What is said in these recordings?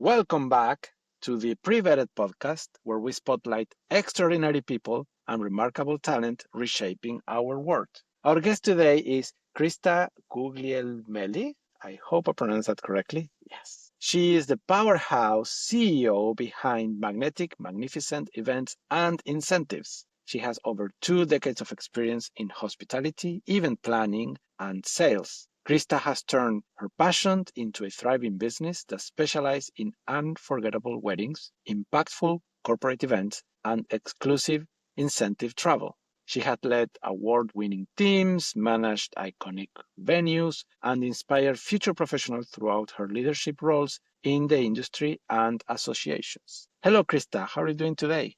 Welcome back to the Pre-Vetted podcast, where we spotlight extraordinary people and remarkable talent reshaping our world. Our guest today is Krista Guglielmelli. I hope I pronounced that correctly. Yes. She is the powerhouse CEO behind Magnificent Events and Incentives. She has over 2 decades of experience in hospitality, event planning, and sales. Krista has turned her passion into a thriving business that specializes in unforgettable weddings, impactful corporate events, and exclusive incentive travel. She had led award-winning teams, managed iconic venues, and inspired future professionals throughout her leadership roles in the industry and associations. Hello, Krista. How are you doing today?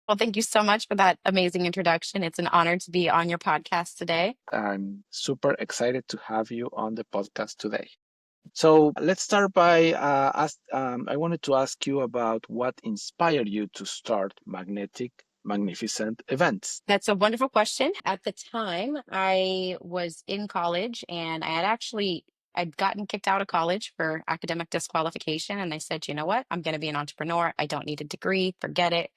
Well, thank you so much for that amazing introduction. It's an honor to be on your podcast today. I'm super excited to have you on the podcast today. So let's start by I wanted to ask you about what inspired you to start Magnificent Events. That's a wonderful question. At the time, I was in college and I'd gotten kicked out of college for academic disqualification. And I said, you know what? I'm going to be an entrepreneur. I don't need a degree. Forget it.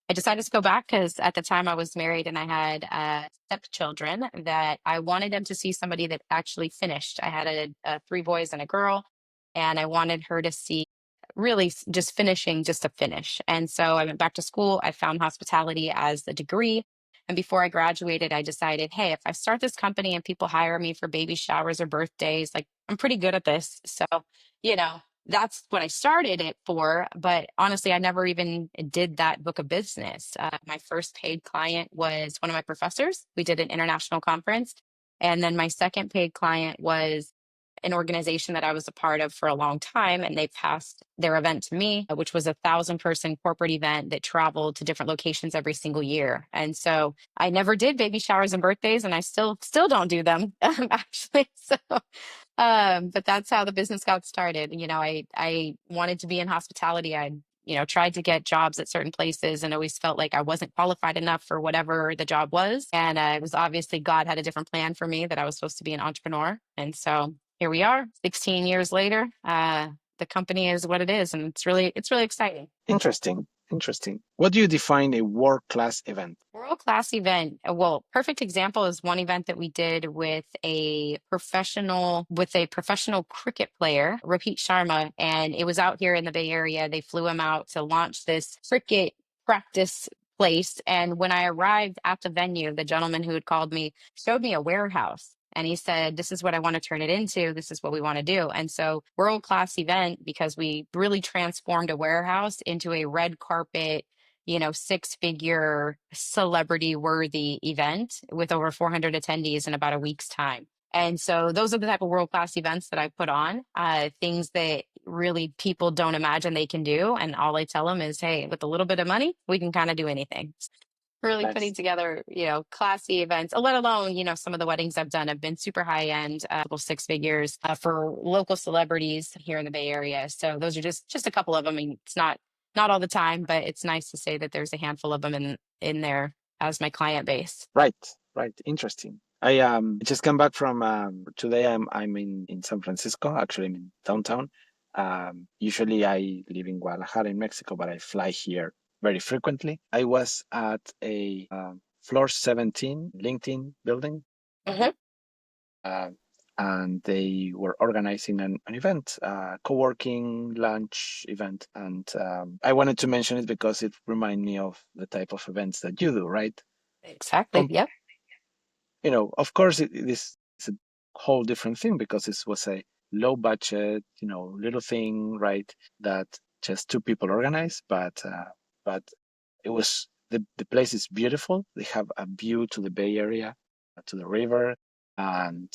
I decided to go back because at the time I was married and I had stepchildren that I wanted them to see somebody that actually finished. I had 3 boys and a girl, and I wanted her to see really just finishing just to finish. And so I went back to school. I found hospitality as the degree. And before I graduated, I decided, hey, if I start this company and people hire me for baby showers or birthdays, like I'm pretty good at this. So, you know, that's what I started it for. But honestly, I never even did that book of business. My first paid client was one of my professors. We did an international conference. And then my second paid client was an organization that I was a part of for a long time. And they passed their event to me, which was a 1,000-person corporate event that traveled to different locations every single year. And so I never did baby showers and birthdays, and I still don't do them actually. So but that's how the business got started. I wanted to be in hospitality. I tried to get jobs at certain places and always felt like I wasn't qualified enough for whatever the job was. And it was obviously God had a different plan for me, that I was supposed to be an entrepreneur. And so here we are, 16 years later. The company is what it is, and it's really exciting. Interesting. What do you define a world-class event? World-class event. Well, perfect example is one event that we did with a professional cricket player, Repeat Sharma, and it was out here in the Bay Area. They flew him out to launch this cricket practice place. And when I arrived at the venue, the gentleman who had called me showed me a warehouse. And he said, this is what I want to turn it into. This is what we want to do. And so world-class event, because we really transformed a warehouse into a red carpet, 6-figure celebrity worthy event with over 400 attendees in about a week's time. And so those are the type of world-class events that I put on, things that really people don't imagine they can do. And all I tell them is, hey, with a little bit of money, we can kind of do anything. Really Nice. putting together, classy events, let alone, some of the weddings I've done have been super high end, 6 figures for local celebrities here in the Bay Area. So those are just a couple of them. I mean, it's not all the time, but it's nice to say that there's a handful of them in there as my client base. Right. Interesting. I just come back from today. I'm in San Francisco. Actually, I'm in downtown. Usually I live in Guadalajara in Mexico, but I fly here very frequently. I was at a floor 17 LinkedIn building, Mhm. uh, and they were organizing an event, co-working lunch event. And I wanted to mention it because it reminded me of the type of events that you do, right? Exactly. Yep. Of course, this is a whole different thing because this was a low budget, little thing, right? That just 2 people organized, but it was the place is beautiful. They have a view to the Bay Area, to the river, and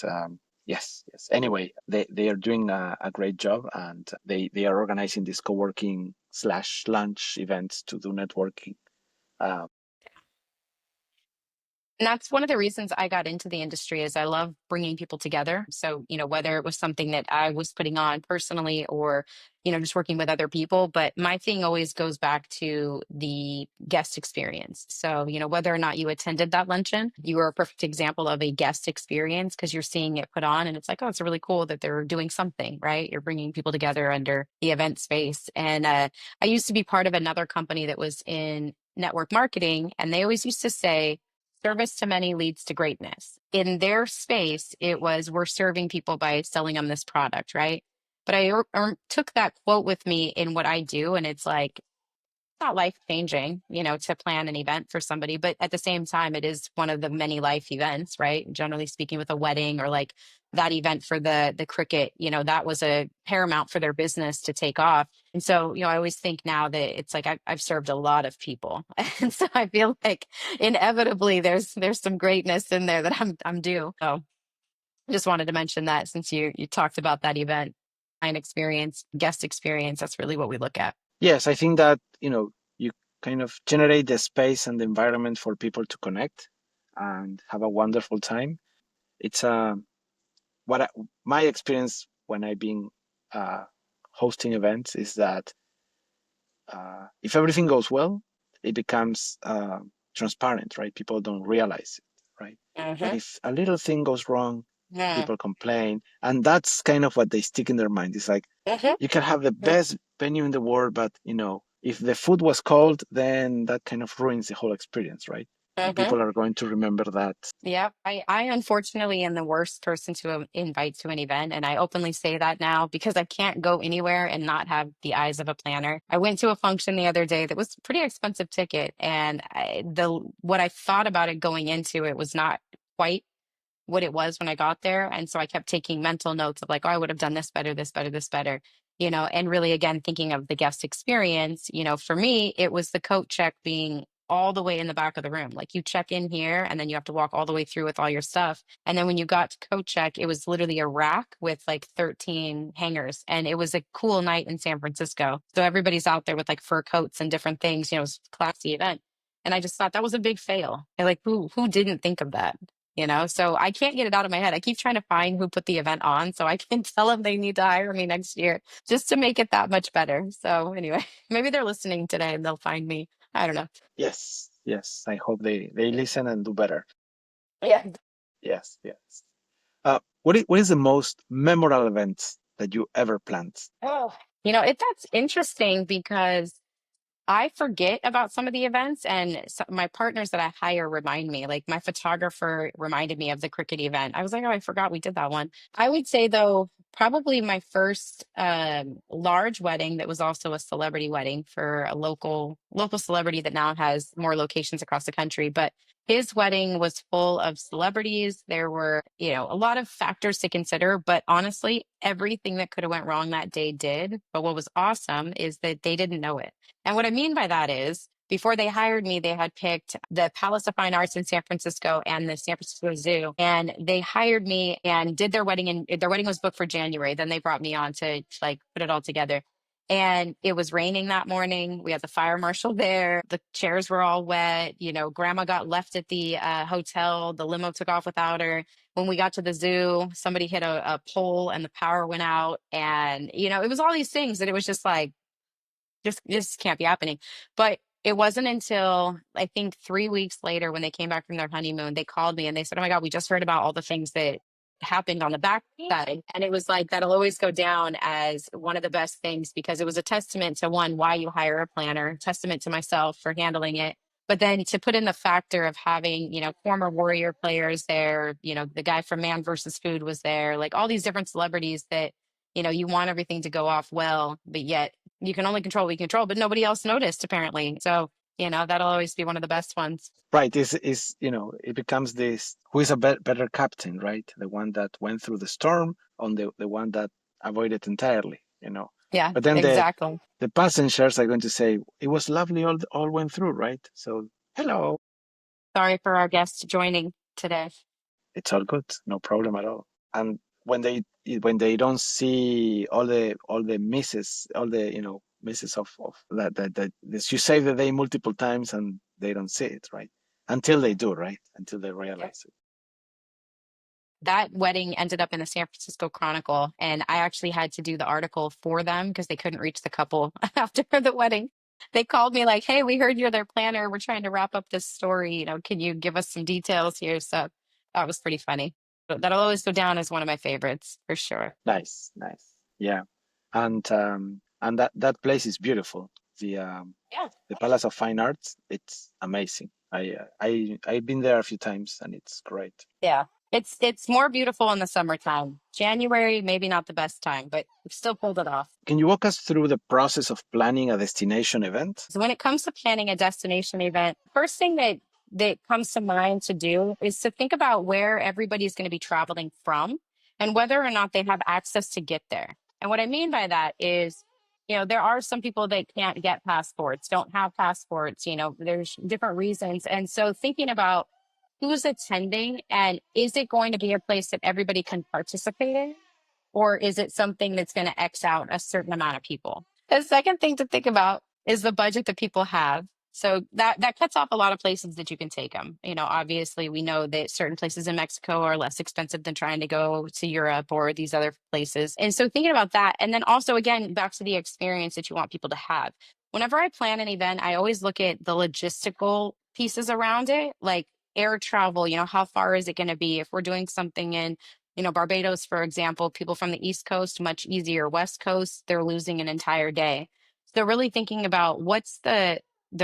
yes. Anyway, they are doing a great job, and they are organizing this co-working slash lunch events to do networking. Uh, And that's one of the reasons I got into the industry is I love bringing people together. So, whether it was something that I was putting on personally or, just working with other people, but my thing always goes back to the guest experience. So, whether or not you attended that luncheon, you are a perfect example of a guest experience because you're seeing it put on and it's like, oh, it's really cool that they're doing something, right? You're bringing people together under the event space. And I used to be part of another company that was in network marketing, and they always used to say, service to many leads to greatness. In their space, it was we're serving people by selling them this product, right? But took that quote with me in what I do, and it's like not life changing, to plan an event for somebody, but at the same time, it is one of the many life events, right? Generally speaking, with a wedding or like that event for the cricket, that was a paramount for their business to take off. And so, I always think now that it's like I've served a lot of people, and so I feel like inevitably there's some greatness in there that I'm due. So, I just wanted to mention that since you talked about that event, client experience, guest experience, that's really what we look at. Yes, I think that, you kind of generate the space and the environment for people to connect and have a wonderful time. It's what I, my experience when I've been uh, hosting events is that if everything goes well, it becomes transparent, right? People don't realize it, right? But Hmm. if a little thing goes wrong, Yeah. people complain, and that's kind of what they stick in their mind. It's like Hmm. you can have the best venue in the world, but if the food was cold, then that kind of ruins the whole experience, right? And Hmm. people are going to remember that. Yep. I unfortunately am the worst person to invite to an event. And I openly say that now because I can't go anywhere and not have the eyes of a planner. I went to a function the other day that was a pretty expensive ticket. And what I thought about it going into it was not quite what it was when I got there. And so I kept taking mental notes of like, oh, I would have done this better, this better, this better, and really, again, thinking of the guest experience, for me, it was the coat check being all the way in the back of the room. Like you check in here and then you have to walk all the way through with all your stuff. And then when you got to coat check, it was literally a rack with like 13 hangers. And it was a cool night in San Francisco. So everybody's out there with like fur coats and different things, it was a classy event. And I just thought that was a big fail. And like who didn't think of that? So I can't get it out of my head. I keep trying to find who put the event on so I can tell them they need to hire me next year just to make it that much better. So anyway, maybe they're listening today and they'll find me. I don't know. Yes, yes. I hope they listen and do better. Yeah. Yes, yes. What is the most memorable event that you ever planned? Oh, that's interesting because I forget about some of the events, and my partners that I hire remind me. Like my photographer reminded me of the cricket event. I was like, oh, I forgot we did that one. I would say though, probably my first large wedding that was also a celebrity wedding for a local celebrity that now has more locations across the country. But his wedding was full of celebrities. There were, a lot of factors to consider, but honestly, everything that could have went wrong that day did. But what was awesome is that they didn't know it. And what I mean by that is, before they hired me, they had picked the Palace of Fine Arts in San Francisco and the San Francisco Zoo. And they hired me and did their wedding, and their wedding was booked for January. Then they brought me on to like put it all together. And it was raining that morning. We had the fire marshal there. The chairs were all wet. Grandma got left at the hotel. The limo took off without her. When we got to the zoo, somebody hit a pole and the power went out. And, it was all these things that it was just like, just this can't be happening. But it wasn't until I think 3 weeks later when they came back from their honeymoon, they called me and they said, oh my God, we just heard about all the things that happened on the back side. And it was like that'll always go down as one of the best things because it was a testament to one, why you hire a planner, testament to myself for handling it. But then to put in the factor of having, former Warrior players there, the guy from Man versus Food was there, like all these different celebrities that, you want everything to go off well, but yet you can only control what you control, but nobody else noticed apparently. So, that'll always be one of the best ones. Right, it becomes this who is a better captain, right? The one that went through the storm on the one that avoided entirely. Yeah, But then exactly. the passengers are going to say it was lovely, all went through, right? So hello, Sorry for our guests joining today. it's all good, no problem at all. And when they don't see all the misses, all the misses of that you save the day multiple times and they don't see it, right? until they do, right? Until they Yep. realize it. That wedding ended up in the San Francisco Chronicle, and I actually had to do the article for them because they couldn't reach the couple after the wedding. They called me like, "Hey, we heard you're their planner. We're trying to wrap up this story. Can you give us some details here?" So that was pretty funny. But that'll always go down as one of my favorites for sure. Nice, nice. Yeah. And that place is beautiful. Yeah. The Palace of Fine Arts, it's amazing. I've been there a few times and it's great. Yeah. It's more beautiful in the summertime. January, maybe not the best time, but we've still pulled it off. Can you walk us through the process of planning a destination event? So when it comes to planning a destination event, first thing that comes to mind to do is to think about where everybody's going to be traveling from and whether or not they have access to get there. And what I mean by that is, there are some people that can't get passports, don't have passports, there's different reasons. And so thinking about who's attending and is it going to be a place that everybody can participate in? Or is it something that's going to X out a certain amount of people? The second thing to think about is the budget that people have. So that cuts off a lot of places that you can take them. Obviously, we know that certain places in Mexico are less expensive than trying to go to Europe or these other places. And so thinking about that, and then also again back to the experience that you want people to have. Whenever I plan an event, I always look at the logistical pieces around it, like air travel. How far is it going to be? If we're doing something in Barbados, for example, people from the East Coast, much easier. West Coast, they're losing an entire day. So really thinking about what's the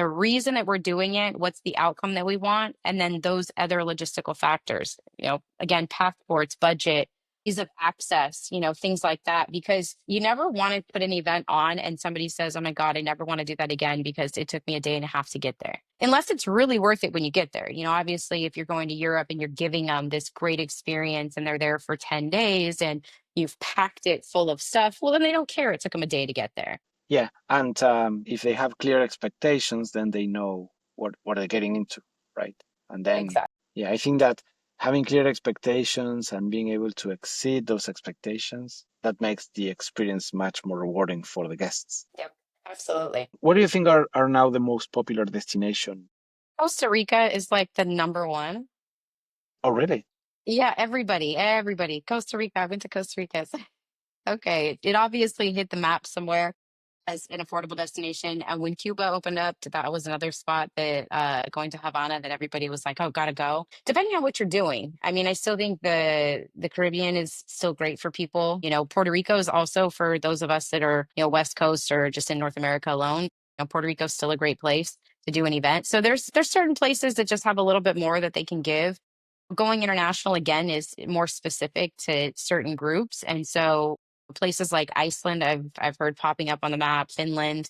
reason that we're doing it, what's the outcome that we want, and then those other logistical factors, again, passports, budget, ease of access, things like that, because you never want to put an event on and somebody says, oh my God, I never want to do that again because it took me a day and a half to get there. Unless it's really worth it when you get there. Obviously, if you're going to Europe and you're giving them this great experience and they're there for 10 days and you've packed it full of stuff, well, then they don't care. It took them a day to get there. Yeah, and if they have clear expectations, then they know what they're getting into, right? And then, Exactly. yeah, I think that having clear expectations and being able to exceed those expectations, that makes the experience much more rewarding for the guests. Yep. Absolutely. What do you think are now the most popular destination? Costa Rica is like the number one. Oh, really? Yeah, everybody. Costa Rica. I've been to Costa Rica. Okay. It obviously hit the map somewhere as an affordable destination. And when Cuba opened up, that was another spot that going to Havana that everybody was like, oh, gotta go. Depending on what you're doing. I mean, I still think the Caribbean is still great for people. Puerto Rico is also for those of us that are, West Coast or just in North America alone. Puerto Rico is still a great place to do an event. So there's certain places that just have a little bit more that they can give. Going international again is more specific to certain groups. And so places like Iceland, I've heard popping up on the map, Finland,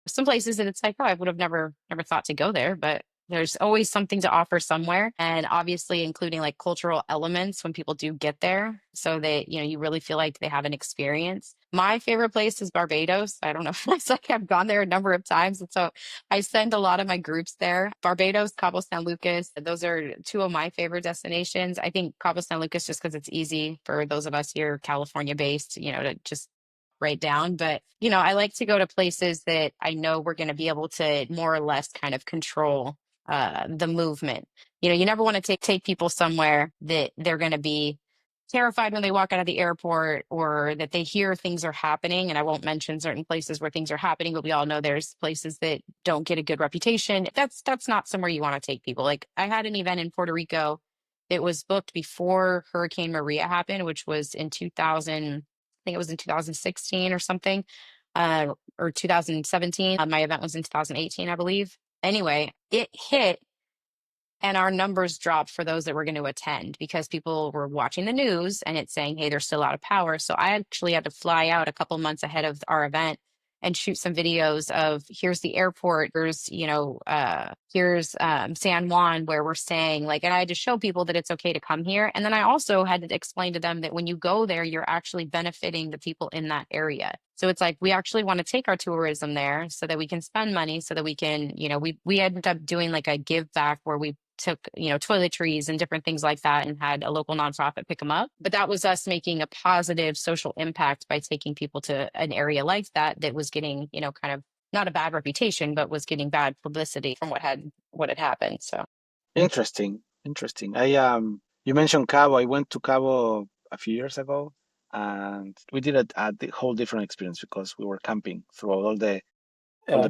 some places that it's like, oh, I would have never thought to go there, but there's always something to offer somewhere. And obviously including like cultural elements when people do get there so that, you really feel like they have an experience. My favorite place is Barbados. I don't know. It's like I've gone there a number of times. And so I send a lot of my groups there. Barbados, Cabo San Lucas, those are two of my favorite destinations. I think Cabo San Lucas just because it's easy for those of us here, California based, to just right down. But, I like to go to places that I know we're going to be able to more or less kind of control the movement. You never want to take people somewhere that they're going to be terrified when they walk out of the airport or that they hear things are happening. And I won't mention certain places where things are happening, but we all know there's places that don't get a good reputation. That's not somewhere you want to take people. Like I had an event in Puerto Rico. It was booked before Hurricane Maria happened, which was in 2000, I think it was in 2016 or something, or 2017. My event was in 2018, I believe. Anyway, it hit and our numbers dropped for those that were going to attend because people were watching the news and it's saying, hey, they're still out of power. So I actually had to fly out a couple months ahead of our event and shoot some videos of here's the airport, here's San Juan where we're staying. And I had to show people that it's okay to come here. And then I also had to explain to them that when you go there, you're actually benefiting the people in that area. So it's like we actually want to take our tourism there so that we can spend money, so that we can, we ended up doing like a give back where we took, toiletries and different things like that and had a local nonprofit pick them up. But that was us making a positive social impact by taking people to an area like that was getting, kind of not a bad reputation, but was getting bad publicity from what had happened. So Interesting. Interesting. You mentioned Cabo. I went to Cabo a few years ago, and we did a whole different experience because we were camping throughout all the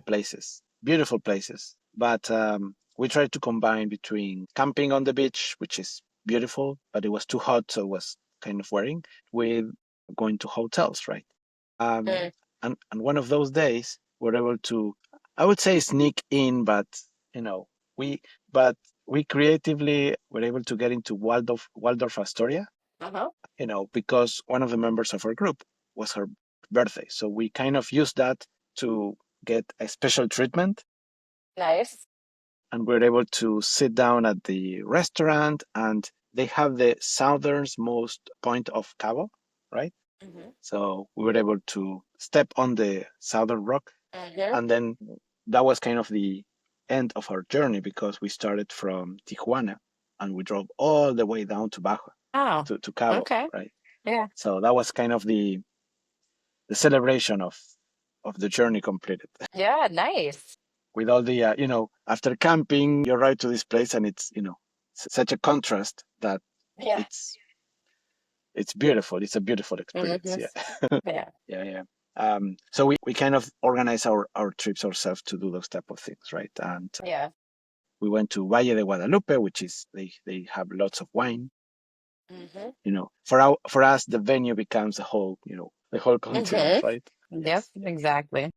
places, beautiful places. But we tried to combine between camping on the beach, which is beautiful, but it was too hot, so it was kind of wearing, with going to hotels, right? Mm. And one of those days, we're able to, I would say, sneak in, but you know, we but we creatively were able to get into Waldorf Astoria, Uh-huh. because one of the members of our group was her birthday. So we kind of used that to get a special treatment, Nice. and we were able to sit down at the restaurant, and they have the southernmost point of Cabo, right? Mm-hmm. So we were able to step on the southern rock, Mm-hmm. and then that was kind of the end of our journey because we started from Tijuana and we drove all the way down to Baja, Oh, to Cabo, okay. right? Yeah. So that was kind of the celebration of the journey completed. Yeah, nice. With all the after camping, you arrive to this place, and it's such a contrast that Yeah. it's it's beautiful. It's a beautiful experience. Mm-hmm. Yeah. Yeah. Yeah, yeah. So we kind of organize our trips ourselves to do those type of things, right? And Yeah. we went to Valle de Guadalupe, which is they have lots of wine. Mm-hmm. For us, the venue becomes the whole continent, Mm-hmm. right? Yep, Yes, yes. exactly.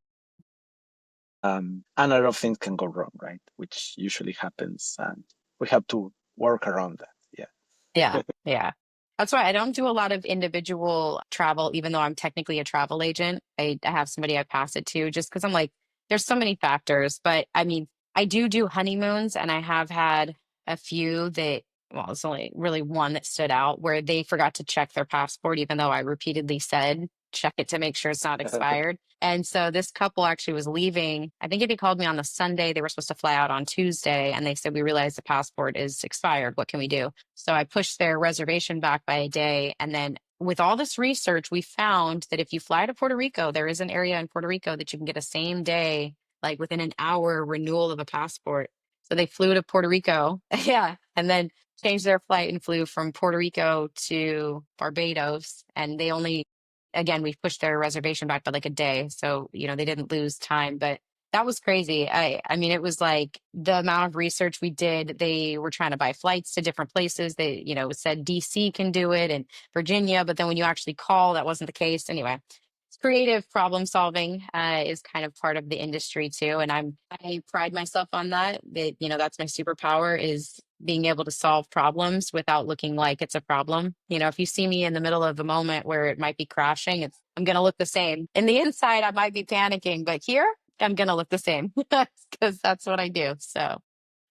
And a lot of things can go wrong, right? Which usually happens, and we have to work around that. Yeah. Yeah, yeah. That's why I don't do a lot of individual travel, even though I'm technically a travel agent. I have somebody I pass it to just because I'm like, there's so many factors. But I mean, I do honeymoons, and I have had a few that, well, it's only really one that stood out where they forgot to check their passport, even though I repeatedly said, check it to make sure it's not expired. And so this couple actually was leaving. I think if he called me on the Sunday, they were supposed to fly out on Tuesday, and they said, we realized the passport is expired. What can we do? So I pushed their reservation back by a day. And then with all this research, we found that if you fly to Puerto Rico, there is an area in Puerto Rico that you can get a same day, like within an hour renewal of a passport. So they flew to Puerto Rico. Yeah. And then changed their flight and flew from Puerto Rico to Barbados. And they only, again, we pushed their reservation back by like a day. So, they didn't lose time, but that was crazy. I mean, it was like the amount of research we did. They were trying to buy flights to different places. They, said DC can do it and Virginia, but then when you actually call, that wasn't the case. Anyway, it's creative problem solving is kind of part of the industry too, and I pride myself on that. That that's my superpower is being able to solve problems without looking like it's a problem. If you see me in the middle of a moment where it might be crashing, I'm going to look the same. In the inside, I might be panicking, but here I'm going to look the same because that's what I do. So,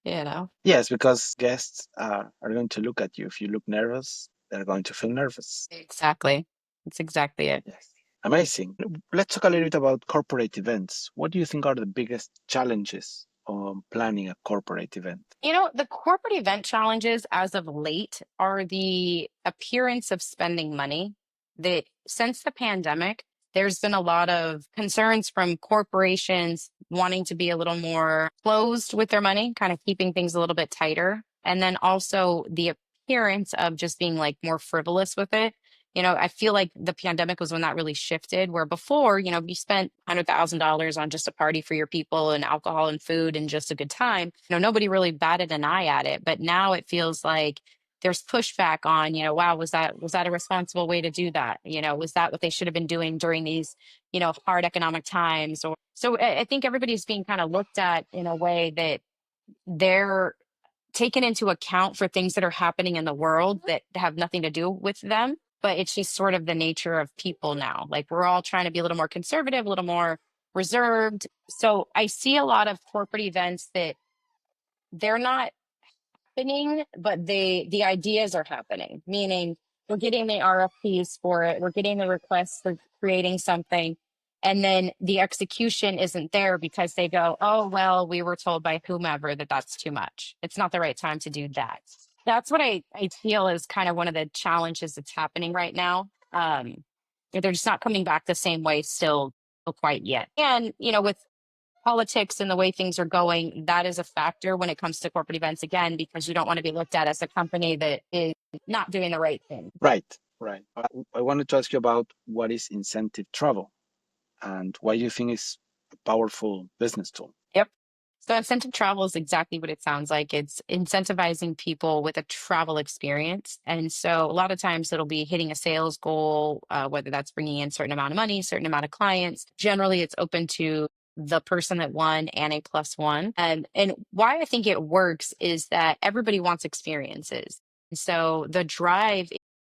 you know, Yes, because guests are going to look at you. If you look nervous, they're going to feel nervous. exactly. That's exactly it. Yes. Amazing. Let's talk a little bit about corporate events. What do you think are the biggest challenges on planning a corporate event? The corporate event challenges as of late are the appearance of spending money. That since the pandemic, there's been a lot of concerns from corporations wanting to be a little more closed with their money, kind of keeping things a little bit tighter. And then also the appearance of just being like more frivolous with it. I feel like the pandemic was when that really shifted, where before, you spent $100,000 on just a party for your people and alcohol and food and just a good time. Nobody really batted an eye at it. But now it feels like there's pushback on, wow, was that a responsible way to do that? Was that what they should have been doing during these, hard economic times? Or so I think everybody's being kind of looked at in a way that they're taken into account for things that are happening in the world that have nothing to do with them. But it's just sort of the nature of people now. Like we're all trying to be a little more conservative, a little more reserved. So I see a lot of corporate events that they're not happening, but the ideas are happening, meaning we're getting the RFPs for it, we're getting the requests for creating something, and then the execution isn't there because they go, oh, well, we were told by whomever that that's too much. It's not the right time to do that. That's what I feel is kind of one of the challenges that's happening right now. They're just not coming back the same way still quite yet. And, with politics and the way things are going, that is a factor when it comes to corporate events again, because you don't want to be looked at as a company that is not doing the right thing. Right, right. I wanted to ask you about what is incentive travel and why you think it's a powerful business tool. Yep. So incentive travel is exactly what it sounds like. It's incentivizing people with a travel experience. And so a lot of times it'll be hitting a sales goal, whether that's bringing in a certain amount of money, certain amount of clients. Generally, it's open to the person that won and a plus one. And why I think it works is that everybody wants experiences. So the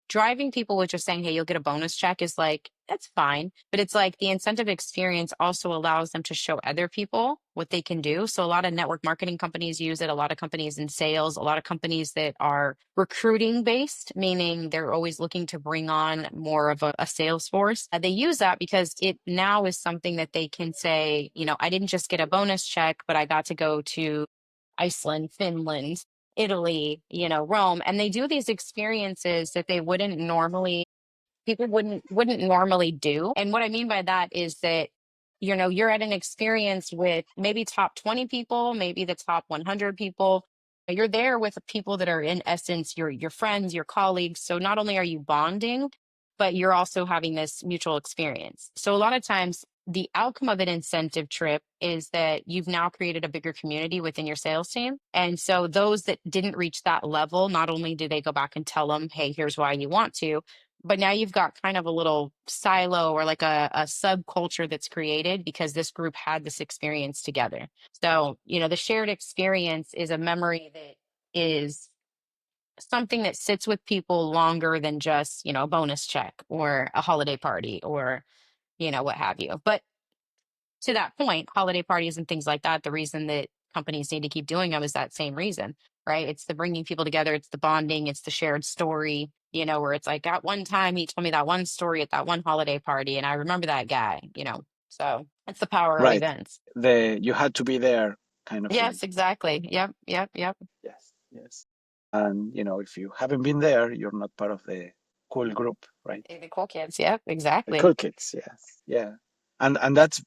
driving people with just saying, hey, you'll get a bonus check is like, that's fine. But it's like the incentive experience also allows them to show other people what they can do. So a lot of network marketing companies use it, a lot of companies in sales, a lot of companies that are recruiting based, meaning they're always looking to bring on more of a sales force. They use that because it now is something that they can say, I didn't just get a bonus check, but I got to go to Iceland, Finland, Italy, Rome, and they do these experiences that they wouldn't normally people wouldn't normally do. And what I mean by that is that you're at an experience with maybe top 20 people, maybe the top 100 people. You're there with people that are in essence your friends, your colleagues. So not only are you bonding, but you're also having this mutual experience. So a lot of times the outcome of an incentive trip is that you've now created a bigger community within your sales team. And so those that didn't reach that level, not only do they go back and tell them, hey, here's why you want to, but now you've got kind of a little silo or like a subculture that's created because this group had this experience together. So, the shared experience is a memory that is something that sits with people longer than just, a bonus check or a holiday party or, what have you. But to that point, holiday parties and things like that, the reason that companies need to keep doing them is that same reason, right? It's the bringing people together, it's the bonding, it's the shared story, where it's like at one time he told me that one story at that one holiday party, and I remember that guy. So that's the power of Right. events. The you had to be there kind of feeling. Yes, exactly. Yep, yep, yep. Yes, yes. And if you haven't been there, you're not part of the cool group, right? The cool kids. Yep, The exactly. cool kids, yes. Yeah. And that's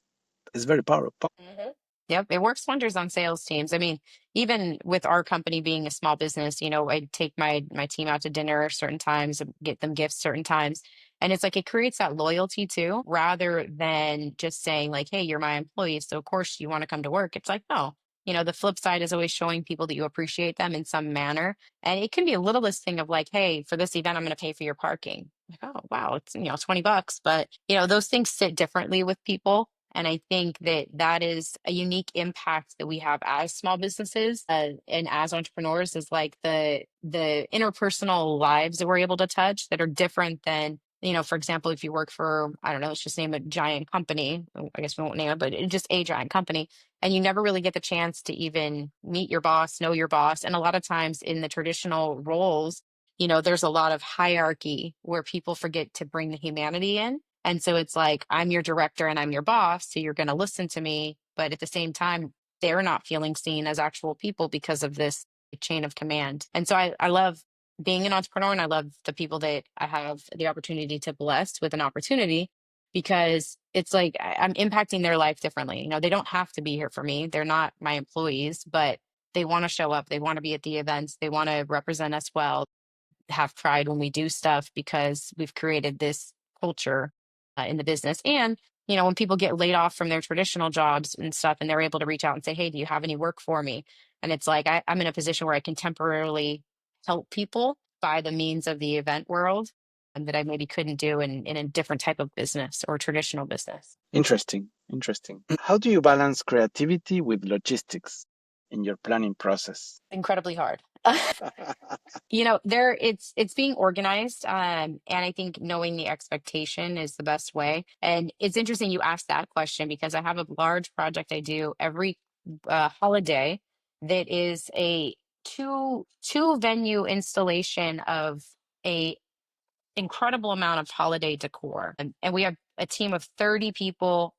is very powerful. Mhm. Yep, it works wonders on sales teams. I mean, even with our company being a small business, I take my team out to dinner certain times, get them gifts certain times, and it's like it creates that loyalty too, rather than just saying like, "Hey, you're my employee, so of course you want to come to work." It's like, no. The flip side is always showing people that you appreciate them in some manner, and it can be a littlest thing of like, "Hey, for this event, I'm going to pay for your parking." Like, oh wow, it's $20, but those things sit differently with people, and I think that that is a unique impact that we have as small businesses and as entrepreneurs is like the interpersonal lives that we're able to touch that are different than, for example, if you work for, I don't know, let's just name a giant company. I guess we won't name it, but just a giant company. And you never really get the chance to even meet your boss, know your boss. And a lot of times in the traditional roles, there's a lot of hierarchy where people forget to bring the humanity in, and so it's like, I'm your director and I'm your boss. So you're going to listen to me. But at the same time, they're not feeling seen as actual people because of this chain of command. And so I love being an entrepreneur, and I love the people that I have the opportunity to bless with an opportunity, because it's like I'm impacting their life differently. They don't have to be here for me. They're not my employees, but they want to show up. They want to be at the events. They want to represent us well, have pride when we do stuff because we've created this culture in the business. And, when people get laid off from their traditional jobs and stuff, and they're able to reach out and say, hey, do you have any work for me? And it's like, I'm in a position where I can temporarily help people by the means of the event world, and that I maybe couldn't do in a different type of business or traditional business. Interesting. Interesting. How do you balance creativity with logistics in your planning process? Incredibly hard. There it's being organized, and I think knowing the expectation is the best way. And it's interesting you asked that question because I have a large project I do every holiday that is a two venue installation of a incredible amount of holiday decor, and we have a team of 30 people.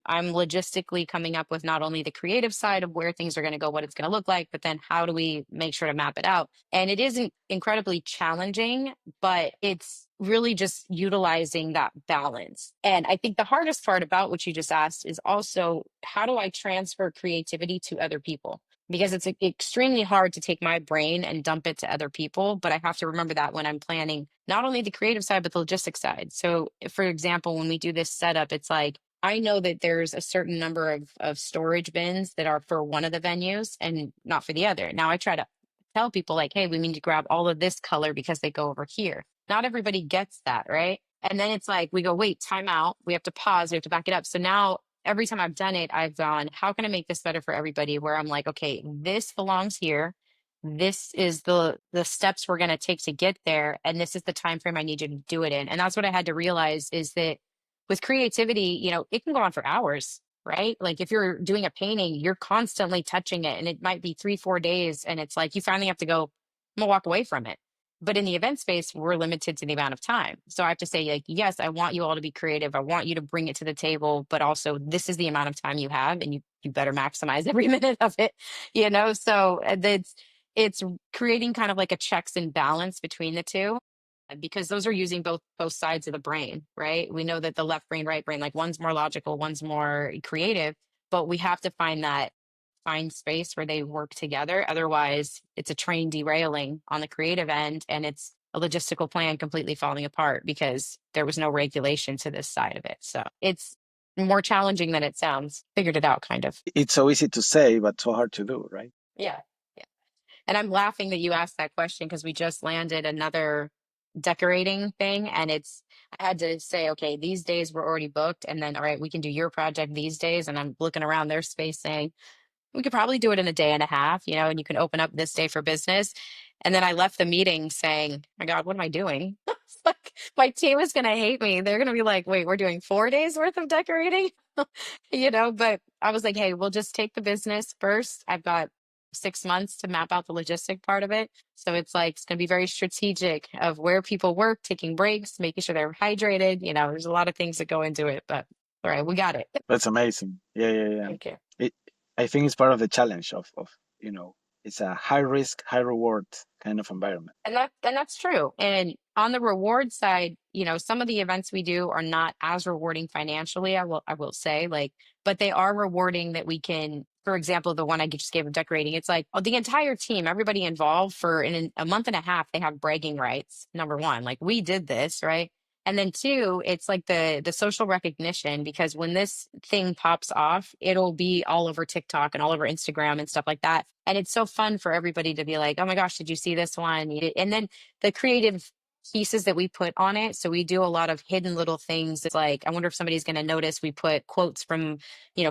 I'm logistically coming up with not only the creative side of where things are going to go, what it's going to look like, but then how do we make sure to map it out? And it isn't incredibly challenging, but it's really just utilizing that balance. And I think the hardest part about what you just asked is also how do I transfer creativity to other people? Because it's extremely hard to take my brain and dump it to other people. But I have to remember that when I'm planning not only the creative side, but the logistics side. So, for example, when we do this setup, it's like, I know that there's a certain number of storage bins that are for one of the venues and not for the other. Now I try to tell people like, hey, we need to grab all of this color because they go over here. Not everybody gets that, right? And then it's like we go, wait, time out. We have to pause. We have to back it up. So now every time I've done it, I've gone, how can I make this better for everybody? Where I'm like, okay, this belongs here. This is the steps we're going to take to get there, and this is the time frame I need you to do it in. And that's what I had to realize is that with creativity, it can go on for hours, right? Like if you're doing a painting, you're constantly touching it, and it might be 3 4 days, and it's like you finally have to go, I'm gonna walk away from it. But in the event space, we're limited to the amount of time. So I have to say, like, yes, I want you all to be creative. I want you to bring it to the table, but also this is the amount of time you have, and you better maximize every minute of it. So it's creating kind of like a checks and balance between the two, because those are using both sides of the brain, right? We know that the left brain, right brain, like one's more logical, one's more creative, but we have to find space where they work together. Otherwise, it's a train derailing on the creative end, and it's a logistical plan completely falling apart because there was no regulation to this side of it. So it's more challenging than it sounds. Figured it out, kind of. It's so easy to say, but so hard to do, right? Yeah. And I'm laughing that you asked that question because we just landed another decorating thing. And I had to say, okay, these days we're already booked. And then, all right, we can do your project these days. And I'm looking around their space saying, we could probably do it in a day and a half, and you can open up this day for business. And then I left the meeting saying, my God, what am I doing? It's like my team is going to hate me. They're going to be like, wait, we're doing 4 days worth of decorating, but I was like, hey, we'll just take the business first. I've got 6 months to map out the logistic part of it. So it's like, it's going to be very strategic of where people work, taking breaks, making sure they're hydrated. There's a lot of things that go into it, but all right, we got it. That's amazing. Yeah, yeah, yeah. Thank you. It, I think it's part of the challenge of you know, it's a high risk, high reward kind of environment. And that's true. And on the reward side, some of the events we do are not as rewarding financially, I will say, like, but they are rewarding that we can, for example, the one I just gave of decorating, it's like, oh, the entire team, everybody involved for in a month and a half, they have bragging rights. Number one, like we did this, right? And then two, it's like the social recognition, because when this thing pops off, it'll be all over TikTok and all over Instagram and stuff like that. And it's so fun for everybody to be like, oh my gosh, did you see this one? And then the creative pieces that we put on it. So we do a lot of hidden little things. It's like, I wonder if somebody's going to notice we put quotes from,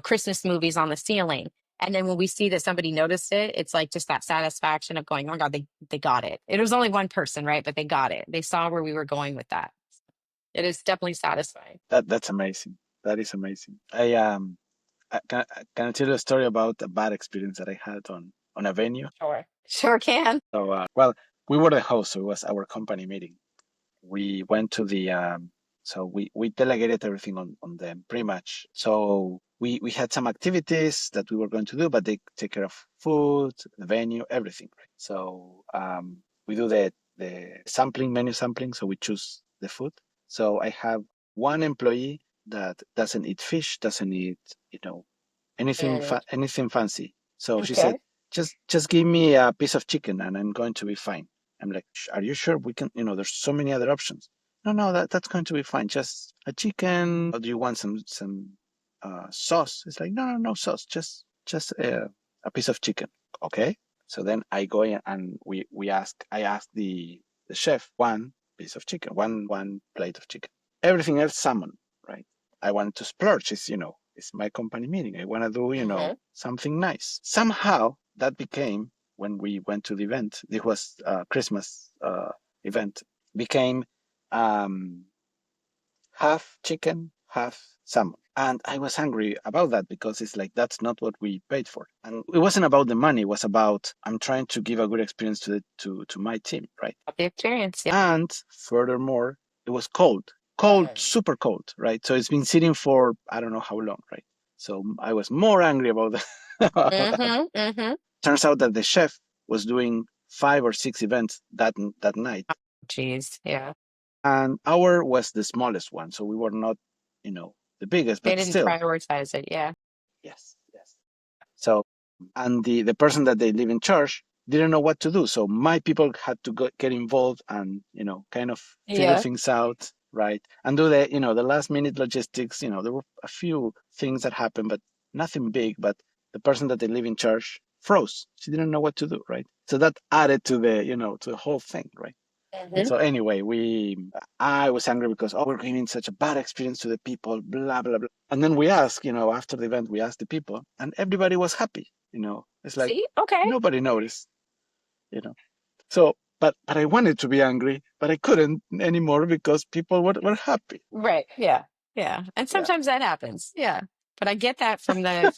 Christmas movies on the ceiling. And then when we see that somebody noticed it, it's like just that satisfaction of going, oh my God, they got it. It was only one person, right? But they got it. They saw where we were going with that. It is definitely satisfying. That's amazing. That is amazing. Can I tell you a story about a bad experience that I had on a venue? Sure. Sure can. So, well, we were the host, so it was our company meeting. We went to the so we delegated everything on them pretty much. So we had some activities that we were going to do, but they take care of food, the venue, everything. Right? So we do the sampling, menu sampling. So we choose the food. So I have one employee that doesn't eat fish, doesn't eat you know Mm, anything fancy. So she said, okay. just give me a piece of chicken and I'm going to be fine. I'm like, are you sure we can? There's so many other options. No, no, that's going to be fine. Just a chicken. Or do you want some sauce? It's like, no, no, no sauce. Just a piece of chicken. Okay. So then I go in and I ask the chef one piece of chicken, one plate of chicken. Everything else salmon, right? I want to splurge. It's my company meeting. I want to do, Hmm. something nice. Somehow that became when we went to the event. It was Christmas event. Became um, half chicken, half salmon. And I was angry about that because it's like that's not what we paid for. And it wasn't about the money, it was about I'm trying to give a good experience to my team, right? The experience. Yeah. And furthermore, it was cold. Cold, Mm. super cold, right? So it's been sitting for I don't know how long, right? So I was more angry about that. Mm-hmm. Mm-hmm. Turns out that the chef was doing 5 or 6 events that night, Geez. Yeah. and our was the smallest one, so we were not, the biggest, They but didn't still, prioritize it. Yeah. yes, yes. So, and the person that they live in charge didn't know what to do. So my people had to get involved and, kind of figure Yeah. things out, right? And do the last minute logistics. There were a few things that happened, but nothing big. But the person that they live in charge froze. She didn't know what to do, right? So that added to to the whole thing, right? Mm-hmm. So anyway, I was angry because, we're giving such a bad experience to the people, blah blah blah. And then we asked, after the event, we asked the people, and everybody was happy. It's like See? Okay. nobody noticed. You know. So, but I wanted to be angry, but I couldn't anymore because people were happy. Right. Yeah. Yeah. And Yeah. sometimes that happens. Yeah. But I get that from the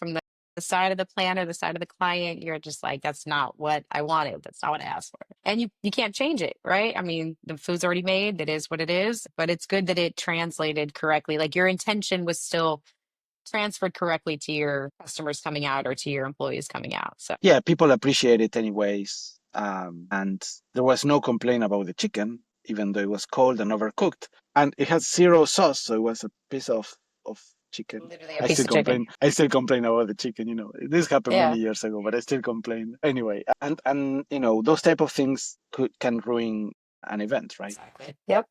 side of the planner, the side of the client. You're just like, that's not what I wanted. That's not what I asked for. And you can't change it, right? I mean, the food's already made. That is what it is. But it's good that it translated correctly. Like your intention was still transferred correctly to your customers coming out or to your employees coming out. So Yeah, people appreciate it anyways. And there was no complaint about the chicken, even though it was cold and overcooked. And it had zero sauce, so it was a piece of chicken. literally a I piece still of chicken. complain. I still complain about the chicken. This happened many Yeah. years ago, but I still complain anyway. And those type of things can ruin an event, right? Exactly. Yep.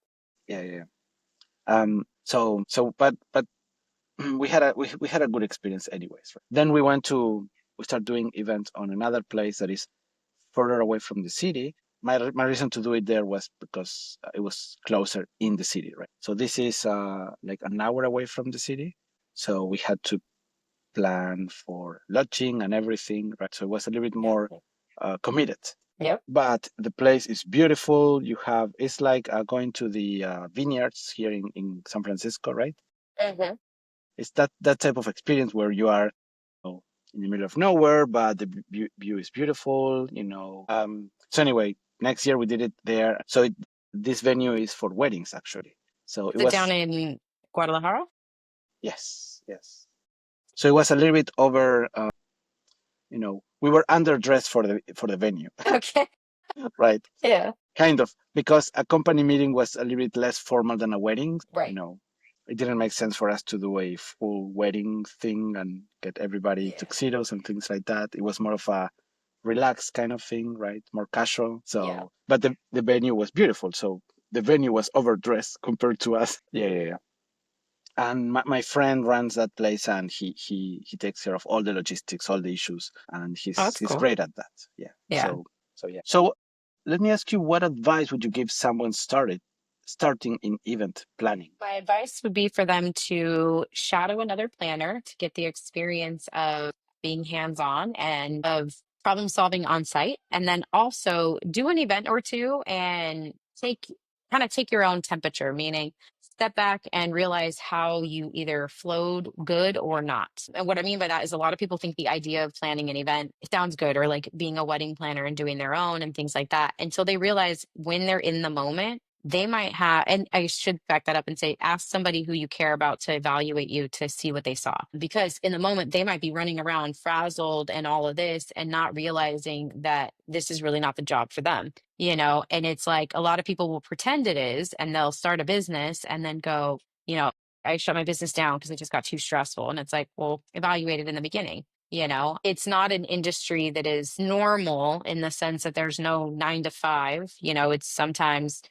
Yeah, yeah. But we had a good experience anyways. Right? Then we start doing events on another place that is further away from the city. My reason to do it there was because it was closer in the city, right? So this is like an hour away from the city. So we had to plan for lodging and everything, right? So it was a little bit more committed. Yep. But the place is beautiful. It's like going to the vineyards here in San Francisco, right? Hmm. It's that type of experience where you are, in the middle of nowhere, but the view is beautiful. So anyway, next year we did it there. So this venue is for weddings, actually. So it Is it down was, in Guadalajara? yes, yes. So it was a little bit over. We were underdressed for the venue, Okay. right? Yeah. Kind of, because a company meeting was a little bit less formal than a wedding. Right. It didn't make sense for us to do a full wedding thing and get everybody Yeah. tuxedos and things like that. It was more of a relaxed kind of thing, right? More casual. Yeah. So, but the venue was beautiful. So the venue was overdressed compared to us. Yeah, yeah, yeah. And my friend runs that place, and he takes care of all the logistics, all the issues, and Oh, he's that's he's cool. great at that. Yeah. Yeah. So yeah. So let me ask you, what advice would you give someone starting in event planning? My advice would be for them to shadow another planner to get the experience of being hands on and of problem solving on site. And then also do an event or two and take your own temperature, meaning step back and realize how you either flowed good or not. And what I mean by that is a lot of people think the idea of planning an event sounds good, or like being a wedding planner and doing their own and things like that, until they realize when they're in the moment they might have, and I should back that up and say, ask somebody who you care about to evaluate you to see what they saw. Because in the moment, they might be running around frazzled and all of this and not realizing that this is really not the job for them, And it's like a lot of people will pretend it is, and they'll start a business and then go, I shut my business down because it just got too stressful. And it's like, well, evaluate it in the beginning. It's not an industry that is normal in the sense that there's no 9 to 5. It's sometimes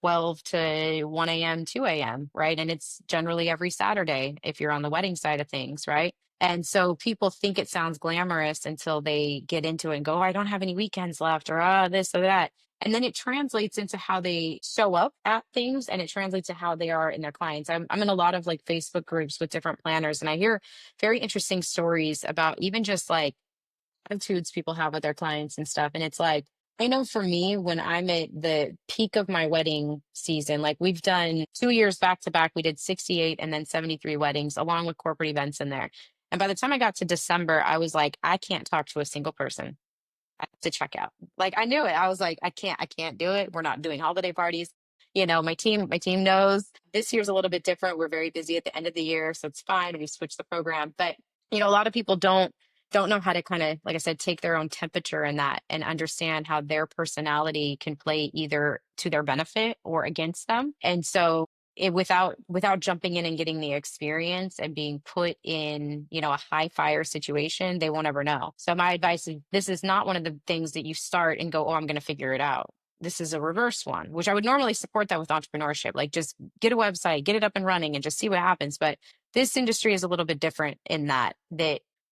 12 to 1 a.m., 2 a.m., right? And it's generally every Saturday if you're on the wedding side of things, right? And so people think it sounds glamorous until they get into it and go, "Oh, I don't have any weekends left," or this or that. And then it translates into how they show up at things, and it translates to how they are in their clients. I'm in a lot of like Facebook groups with different planners, and I hear very interesting stories about even just like attitudes people have with their clients and stuff. And it's like, I know for me, when I'm at the peak of my wedding season, like we've done 2 years back to back, we did 68 and then 73 weddings, along with corporate events in there. And by the time I got to December, I was like, I can't talk to a single person. I have to check out. Like I knew it. I was like, I can't do it. We're not doing holiday parties. My team knows this year's a little bit different. We're very busy at the end of the year, so it's fine. We switched the program, but A lot of people don't know how to kind of, like I said, take their own temperature in that and understand how their personality can play either to their benefit or against them. And so without jumping in and getting the experience and being put in, a high fire situation, they won't ever know. So my advice is, this is not one of the things that you start and go, oh, I'm going to figure it out. This is a reverse one, which I would normally support that with entrepreneurship. Like, just get a website, get it up and running, and just see what happens. But this industry is a little bit different in that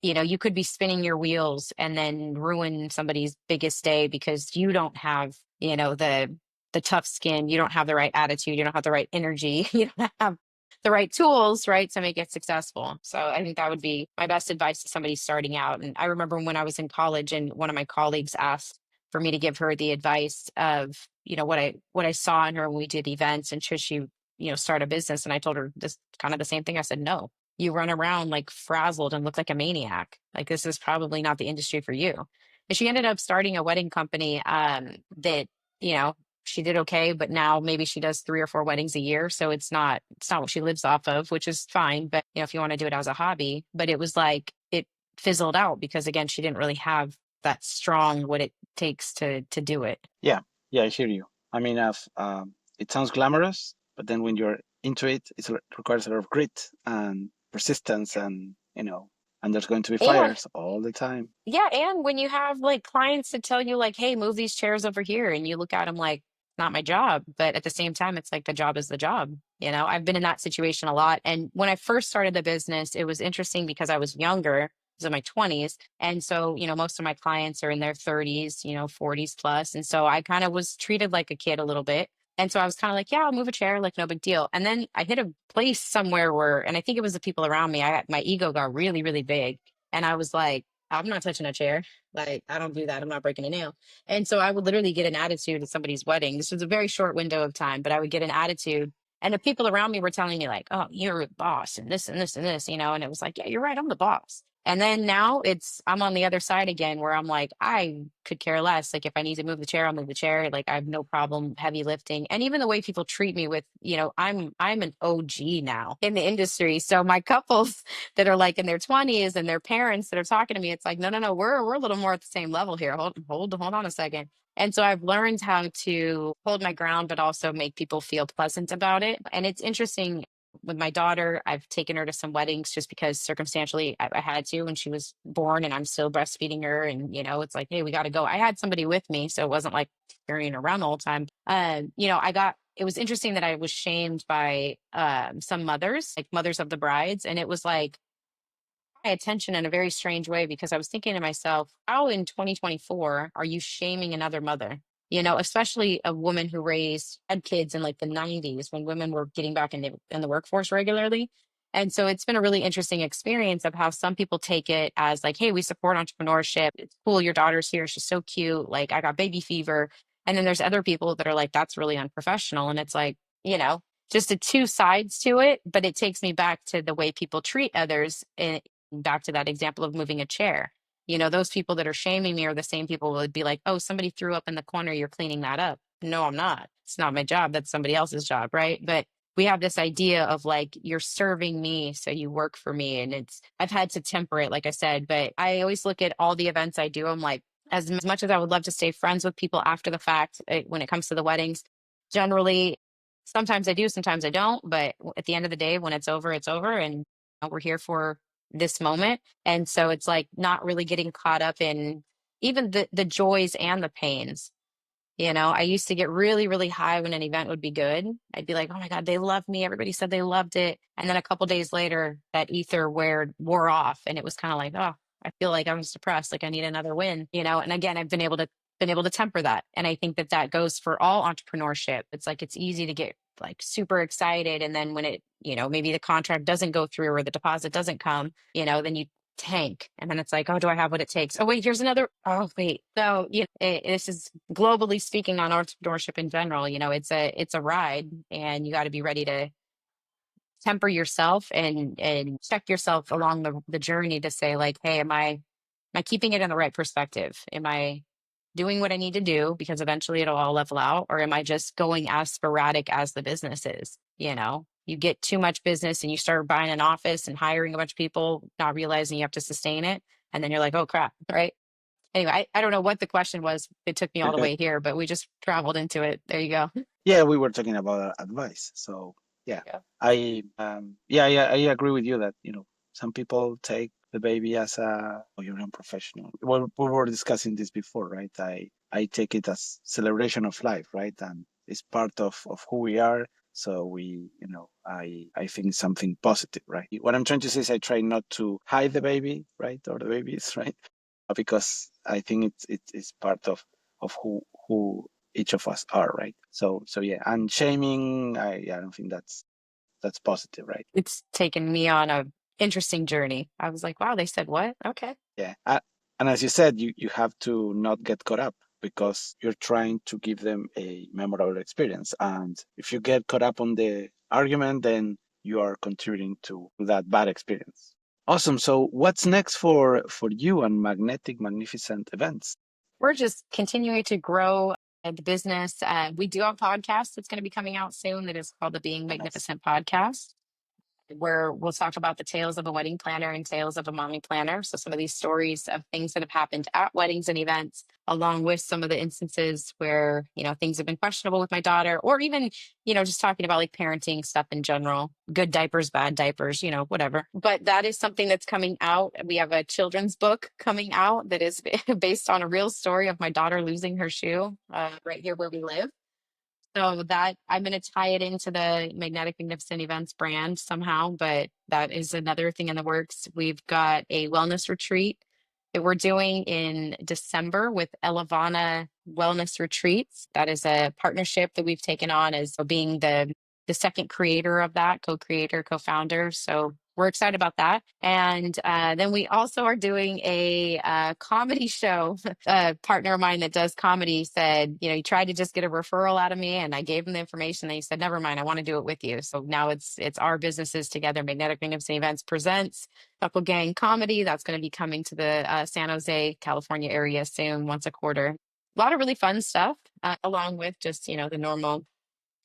you could be spinning your wheels and then ruin somebody's biggest day because you don't have, the tough skin, you don't have the right attitude, you don't have the right energy, you don't have the right tools, right, to make it successful. So I think that would be my best advice to somebody starting out. And I remember when I was in college and one of my colleagues asked for me to give her the advice of, what I saw in her when we did events and should she, start a business. And I told her this kind of the same thing. I said, no, you run around like frazzled and look like a maniac. Like, this is probably not the industry for you. And she ended up starting a wedding company that, you know, she did okay, but now maybe she does 3 or 4 weddings a year. So it's not what she lives off of, which is fine. But if you want to do it as a hobby, but it was like it fizzled out because again, she didn't really have that strong what it takes to do it. Yeah, yeah, I hear you. I mean, it sounds glamorous, but then when you're into it, it requires a lot of grit and persistence, and there's going to be And fires all the time. yeah, and when you have like clients that tell you like, "Hey, move these chairs over here," and you look at them like, "Not my job," but at the same time, it's like the job is the job. I've been in that situation a lot. And when I first started the business, it was interesting because I was younger, I was in my 20s, and so most of my clients are in their 30s, 40s plus, and so I kind of was treated like a kid a little bit. And so I was kind of like, yeah, I'll move a chair, like no big deal. And then I hit a place somewhere where, and I think it was the people around me, my ego got really, really big. And I was like, I'm not touching a chair. Like, I don't do that. I'm not breaking a nail. And so I would literally get an attitude at somebody's wedding. This was a very short window of time, but I would get an attitude. And the people around me were telling me, like, oh, you're the boss and this and this and this, and it was like, yeah, you're right. I'm the boss. And then now I'm on the other side again where I'm like, I could care less. Like, if I need to move the chair, I'll move the chair. Like, I have no problem heavy lifting. And even the way people treat me with, I'm an OG now in the industry. So my couples that are like in their 20s and their parents that are talking to me, it's like, no, no, no, we're a little more at the same level here. Hold on a second. And so I've learned how to hold my ground, but also make people feel pleasant about it. And it's interesting with my daughter, I've taken her to some weddings just because circumstantially I had to when she was born and I'm still breastfeeding her. And, it's like, hey, we got to go. I had somebody with me. So it wasn't like carrying her around the whole time. It was interesting that I was shamed by some mothers, like mothers of the brides. And it was like, my attention in a very strange way because I was thinking to myself, how in 2024 are you shaming another mother? Especially a woman who had kids in like the 90s when women were getting back in the workforce regularly. And so it's been a really interesting experience of how some people take it as like, hey, we support entrepreneurship. It's cool. Your daughter's here. She's so cute. Like, I got baby fever. And then there's other people that are like, that's really unprofessional. And it's like, just the two sides to it. But it takes me back to the way people treat others, back to that example of moving a chair. Those people that are shaming me are the same people who would be like, oh, somebody threw up in the corner, you're cleaning that up. No, I'm not. It's not my job. That's somebody else's job. Right. But we have this idea of like, you're serving me, so you work for me. And I've had to temper it, like I said, but I always look at all the events I do. I'm like, as much as I would love to stay friends with people after the fact, when it comes to the weddings, generally, sometimes I do, sometimes I don't. But at the end of the day, when it's over, it's over. And we're here for this moment. And so it's like not really getting caught up in even the joys and the pains. I used to get really, really high when an event would be good. I'd be like, oh my God, they loved me. Everybody said they loved it. And then a couple days later, that ether wore off. And it was kind of like, oh, I feel like I'm depressed. Like, I need another win. And again, I've been able to temper that. And I think that goes for all entrepreneurship. It's like, it's easy to get like super excited. And then when maybe the contract doesn't go through or the deposit doesn't come, then you tank. And then it's like, oh, do I have what it takes? Oh, wait, here's another. Oh, wait. So, this is globally speaking on entrepreneurship in general. It's a ride, and you got to be ready to temper yourself and check yourself along the journey to say, like, hey, am I keeping it in the right perspective? Am I doing what I need to do because eventually it'll all level out? Or am I just going as sporadic as the business is? you get too much business and you start buying an office and hiring a bunch of people, not realizing you have to sustain it. And then you're like, oh crap, right? Anyway, I don't know what the question was. It took me all the way here, but we just traveled into it. There you go. Yeah, we were talking about advice. So yeah, Yeah. I agree with you that some people take the baby as a you're a professional. Well, we were discussing this before, right? I take it as celebration of life, right? And it's part of who we are. So I think it's something positive, right? What I'm trying to say is I try not to hide the baby, right, or the babies, right? Because I think it's part of who each of us are, right? So yeah, and shaming, I don't think that's positive, right? It's taken me on a interesting journey. I was like, wow, they said what? Okay. Yeah, and as you said, you have to not get caught up because you're trying to give them a memorable experience, and if you get caught up on the argument, then you are contributing to that bad experience. Awesome. So what's next for you and Magnetic Magnificent Events? We're just continuing to grow the business. We do have a podcast that's going to be coming out soon that is called the Being Nice. Magnificent Podcast, where we'll talk about the tales of a wedding planner and tales of a mommy planner. So some of these stories of things that have happened at weddings and events, along with some of the instances where, things have been questionable with my daughter, or even, just talking about like parenting stuff in general, good diapers, bad diapers, whatever. But that is something that's coming out. We have a children's book coming out that is based on a real story of my daughter losing her shoe right here where we live. So that I'm going to tie it into the Magnetic Magnificent Events brand somehow, but that is another thing in the works. We've got a wellness retreat that we're doing in December with Elavana Wellness Retreats. That is a partnership that we've taken on as being the second creator of that, co-creator, co-founder. So we're excited about that. And then we also are doing a comedy show. A partner of mine that does comedy said, he tried to just get a referral out of me, and I gave him the information. And he said, never mind, I want to do it with you. So now it's our businesses together. Magnetic Magnificent Events presents Buckle Gang Comedy. That's going to be coming to the San Jose, California area soon, once a quarter. A lot of really fun stuff, along with just the normal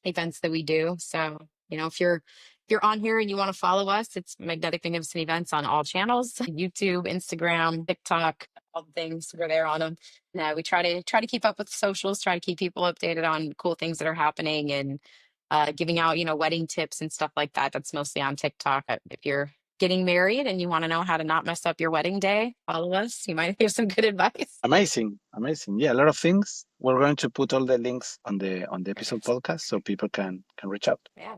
events that we do. So, if you're on here and you want to follow us, it's Magnetic Magnificent Events on all channels, YouTube, Instagram, TikTok, all the things. We're there on them. Now we try to keep up with socials, try to keep people updated on cool things that are happening, and giving out, wedding tips and stuff like that. That's mostly on TikTok. If you're getting married and you want to know how to not mess up your wedding day, follow us. You might hear some good advice. Amazing, amazing. Yeah, a lot of things. We're going to put all the links on the episode podcast so people can reach out. Yeah.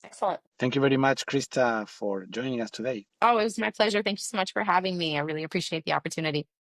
Excellent. Thank you very much, Krista, for joining us today. Oh, it was my pleasure. Thank you so much for having me. I really appreciate the opportunity.